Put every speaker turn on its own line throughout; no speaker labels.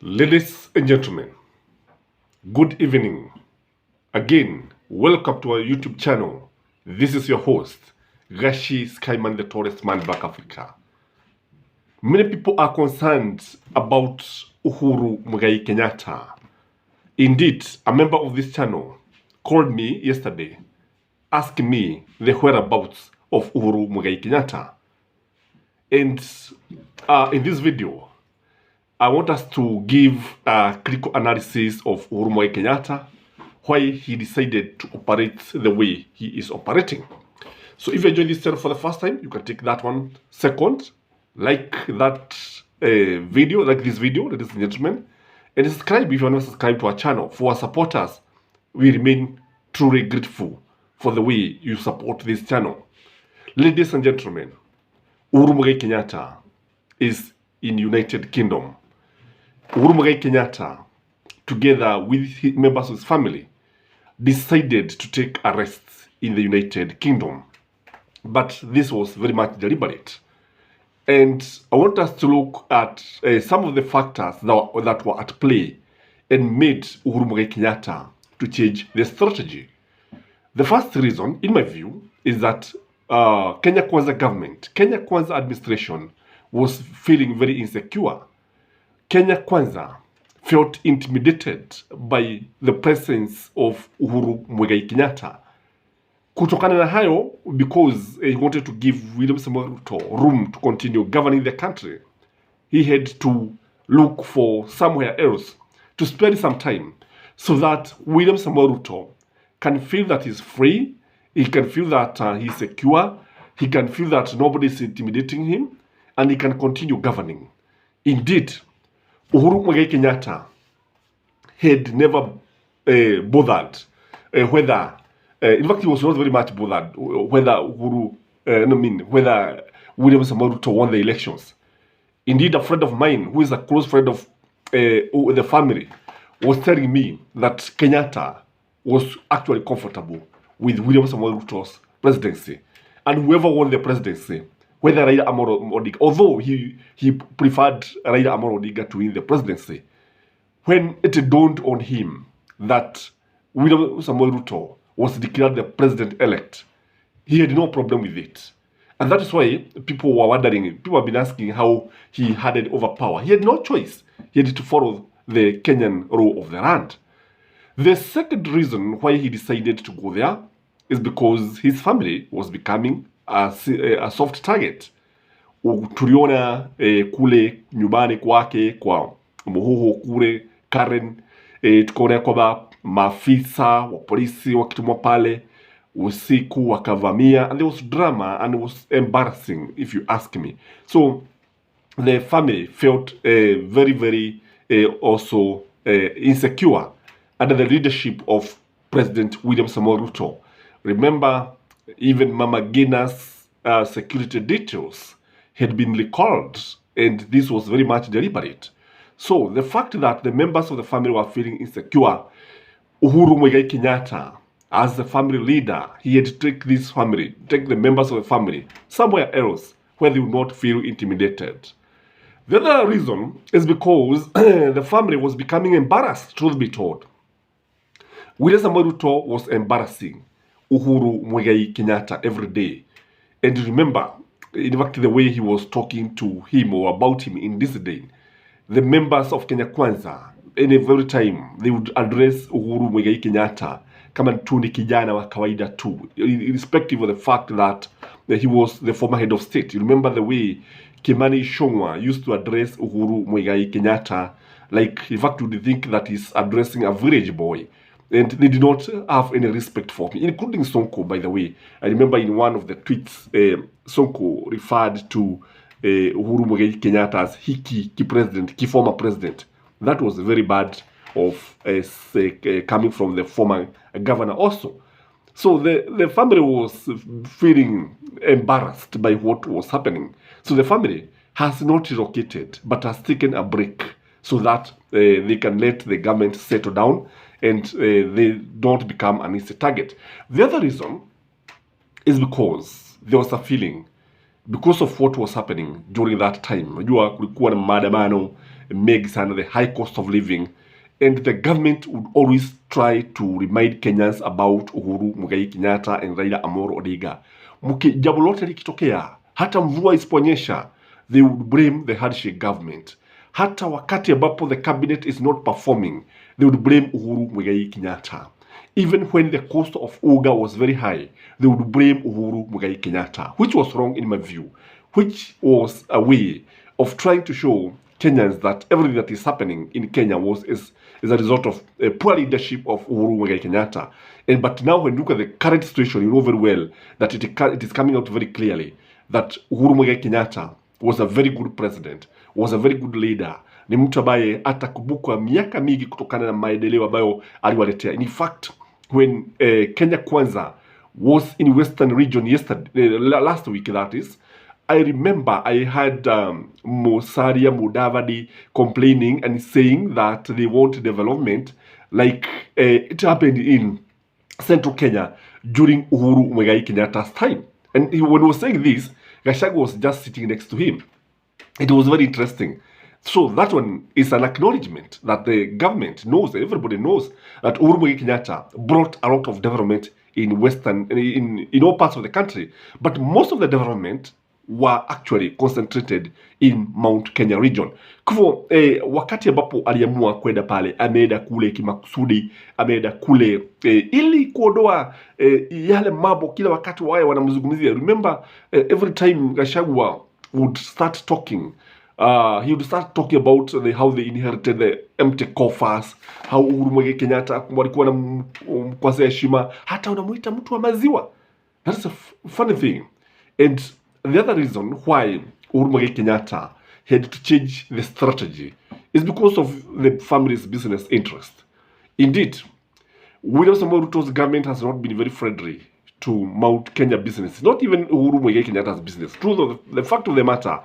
Ladies and gentlemen, good evening. Again, welcome to our YouTube channel. This is your host, Gashi Skyman, the tallest man back Africa. Many people are concerned about Uhuru Muigai Kenyatta. Indeed, a member of this channel called me yesterday, asking me the whereabouts of Uhuru Muigai Kenyatta. And in this video, I want us to give a critical analysis of Uhuru Muigai Kenyatta, why he decided to operate the way he is operating. So if you enjoyed this channel for the first time, you can take that 1 second, like that video, like this video, ladies and gentlemen, and subscribe if you are not subscribed to our channel. For our supporters, we remain truly grateful for the way you support this channel. Ladies and gentlemen, Uhuru Muigai Kenyatta is in United Kingdom. Uhuru Muigai Kenyatta, together with members of his family, decided to take a rest in the United Kingdom. But this was very much deliberate. And I want us to look at some of the factors that were at play and made Uhuru Muigai Kenyatta to change the strategy. The first reason, in my view, is that Kenya Kwanza government, Kenya Kwanza administration was feeling very insecure. Kenya Kwanza felt intimidated by the presence of Uhuru Muigai Kenyatta. Kutokana na hayo, because he wanted to give William Samoei Ruto room to continue governing the country, he had to look for somewhere else to spend some time so that William Samoei Ruto can feel that he's free, he can feel that he's secure, he can feel that nobody is intimidating him, and he can continue governing. Indeed, Uhuru Muigai Kenyatta had never bothered whether, in fact, he was not very much bothered whether whether William Samoei Ruto won the elections. Indeed, a friend of mine, who is a close friend of the family, was telling me that Kenyatta was actually comfortable with William Samoei Ruto's presidency, and whoever won the presidency, whether Raila Amolo Odinga, although he preferred Raila Amolo Odinga to win the presidency, when it dawned on him that William Samoei Ruto was declared the president-elect, he had no problem with it. And that is why people were wondering, people have been asking how he handed over power. He had no choice. He had to follow the Kenyan law of the land. The second reason why he decided to go there is because his family was becoming a soft target. Tuliona kule nyumbani kwake kwa Muhuhu kule Karen, tukaona kwamba maafisa wa polisi wakitumwa pale usiku wakavamia, and there was drama and it was embarrassing if you ask me. So the family felt very also insecure under the leadership of President William Samoei Ruto. Remember, even Mama Gina's security details had been recalled, and this was very much deliberate. So the fact that the members of the family were feeling insecure, Uhuru Muigai Kenyatta, as the family leader, he had to take this family, take the members of the family somewhere else where they would not feel intimidated. The other reason is because the family was becoming embarrassed, truth be told. William Samoei Ruto was embarrassing Uhuru Muigai Kenyatta every day. And remember, in fact, the way he was talking to him or about him in this day, the members of Kenya Kwanza, in every time, they would address Uhuru Muigai Kenyatta kama tu ni kijana wa kawaida tu, irrespective of the fact that he was the former head of state. You remember the way Kimani Ichung'wah used to address Uhuru Muigai Kenyatta, like, in fact, you would think that he's addressing a village boy. And they did not have any respect for him, including Sonko, by the way. I remember in one of the tweets, Sonko referred to Uhuru Muigai Kenyatta as ki president, ki former president. That was very bad of coming from the former governor also. So the family was feeling embarrassed by what was happening. So the family has not relocated, but has taken a break so that they can let the government settle down and they don't become an easy target. The other reason is because there was a feeling, because of what was happening during that time. Unajua kulikuwa na maandamano megs and the high cost of living. And the government would always try to remind Kenyans about Uhuru Muigai Kenyatta and Raila Amolo Odinga. Jambo lote likitokea, hata mvua isiponyesha, they would blame the handshake government. Hata wakati ambapo the cabinet is not performing, they would blame Uhuru Muigai Kenyatta. Even when the cost of UGA was very high, they would blame Uhuru Muigai Kenyatta, which was wrong in my view, which was a way of trying to show Kenyans that everything that is happening in Kenya is a result of poor leadership of Uhuru Muigai Kenyatta. But now when you look at the current situation, you know very well that it is coming out very clearly that Uhuru Muigai Kenyatta was a very good president, was a very good leader. Ni mtu ambaye atakumbukwa miaka mingi kutokana na maendeleo ambayo aliwaletea. In fact, when Kenya Kwanza was in Western region last week, that is, I remember I had Musalia Mudavadi complaining and saying that they want development like it happened in Central Kenya during Uhuru Muigai Kenyatta's time. And when he was saying this, Gachagua was just sitting next to him. It was very interesting. So that one is an acknowledgement that the government knows, everybody knows, that Uhuru Muigai Kenyatta brought a lot of development in all parts of the country. But most of the development were actually concentrated in Mount Kenya region. Kwa hivyo wakati ambapo aliamua kwenda pale, ameenda kule kimakusudi, ameenda kule ili kuondoa yale mambo kila wakati wao wanamzungumzia. Remember, every time Gachagua would start talking, he would start talking about how they inherited the empty coffers, how Uhuru Muigai Kenyatta walikuwa na mkwazia heshima, hata unamuita mtu wa maziwa. That is a funny thing. And the other reason why Uhuru Muigai Kenyatta had to change the strategy is because of the family's business interest. Indeed, William Samoei Ruto's government has not been very friendly to Mount Kenya business, not even Uhuru Muigai Kenyatta's business. The fact of the matter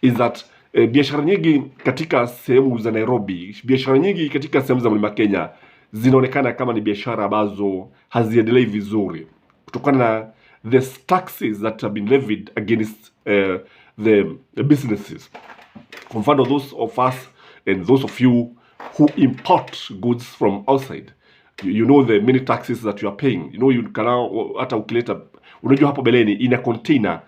is that biashara nyingi katika sehemu za Nairobi, biashara nyingi katika sehemu za Mlima Kenya zinaonekana kama ni biashara ambazo haziendelei vizuri kutokana na the taxes that have been levied against the businesses. Kwa mfano, those of us and those of you who import goods from outside, you know the many taxes that you are paying. You know, you can hata ukileta, unajua hapo beleni in a container,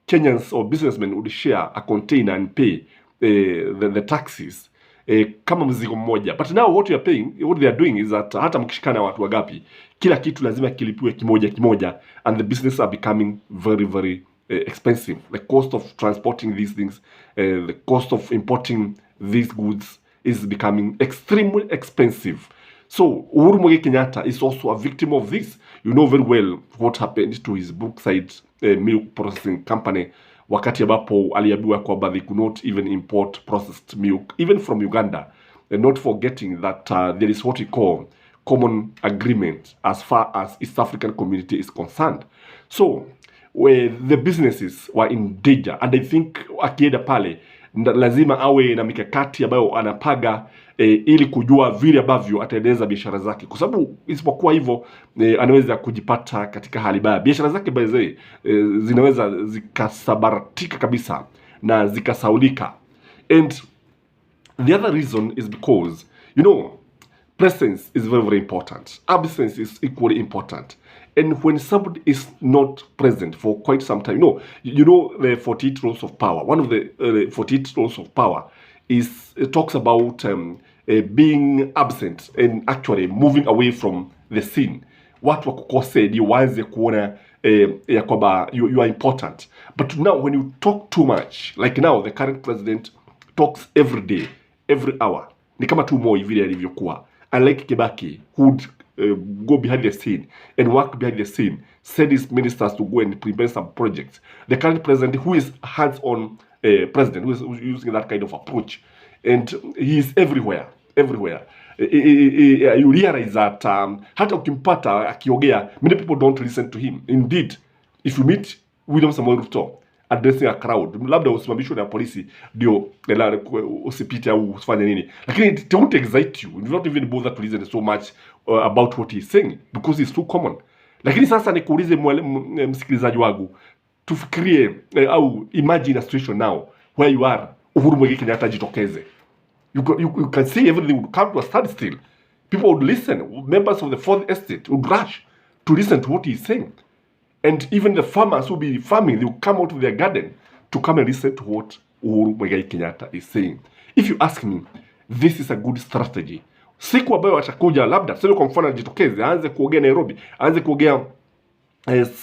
Kenyans or businessmen would share a container and pay the taxes kama mzigo mmoja. But now what you are paying, what they are doing is that hata mkishikana watu wagapi, kila kitu lazima kilipiwe kimoja, and the business are becoming very, very expensive. The cost of transporting these things, the cost of importing these goods is becoming extremely expensive. So Uhuru Muigai Kenyatta is also a victim of this. You know very well what happened to his Brookside milk processing company, wakati ambapo aliambiwa kwamba they could not even import processed milk even from Uganda, and not forgetting that there is what we call common agreement as far as East African community is concerned. So the businesses were in danger, and I think akienda pale lazima awe na mikakati ambayo anapaga ili kujua vile ambavyo ataendeleza biashara zake, kwa sababu isipokuwa hivyo anaweza kujipata katika hali mbaya. Biashara zake baadhi zinaweza zikasabaratika kabisa na zikasaulika. And the other reason is because, you know, presence is very, very important. Absence is equally important. And when somebody is not present for quite some time, you know the 48 roles of power. One of the 48 roles of power talks about being absent and actually moving away from the scene. Watu wakukose ni waanze kuona ya kwamba you are important. But now when you talk too much, like now the current president talks every day, every hour, ni kama tu Moi vile alivyokuwa. Unlike Kibaki, who would go behind the scene and work behind the scene, send his ministers to go and prepare some projects. The current president, who is hands-on president, who is using that kind of approach, and he is everywhere. You realize that hata ukimpata akiongea, many people don't listen to him. Indeed, if you meet William Samoei Ruto addressing a crowd, labda usimamishwe na polisi ndio usipite au usifanye nini, lakini it won't excite you. You don't even bother to listen so much about what he's saying because it's too common. Lakini sasa nikuulize msikilizaji wangu, tufikirie au imagine a situation now where you are, Uhuru Muigai Kenyatta jitokeze You can see everything would come to a standstill. People would listen. Members of the fourth estate would rush to listen to what he's saying. And even the farmers who will be farming, they will come out of their garden to come and listen to what Uhuru Muigai Kenyatta is saying. If you ask me, this is a good strategy. Siku ambayo atakuja labda, sio kwa mfano ajitokeze, aanze kuongea Nairobi, aanze kuongea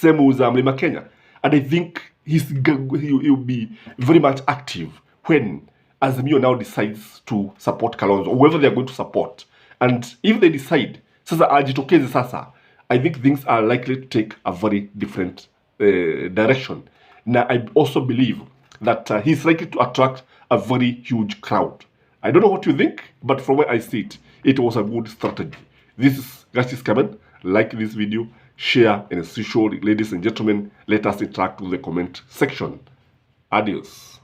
sehemu za Mlima Kenya. And I think he'll be very much active when Azimio now decides to support Kalonzo, whoever they are going to support. And if they decide, sasa ajitokeze sasa, I think things are likely to take a very different direction. Now, I also believe that he's likely to attract a very huge crowd. I don't know what you think, but from where I see it, it was a good strategy. This is Gashis Kamen. Like this video, share, and as usual, ladies and gentlemen, let us interact with the comment section. Adios.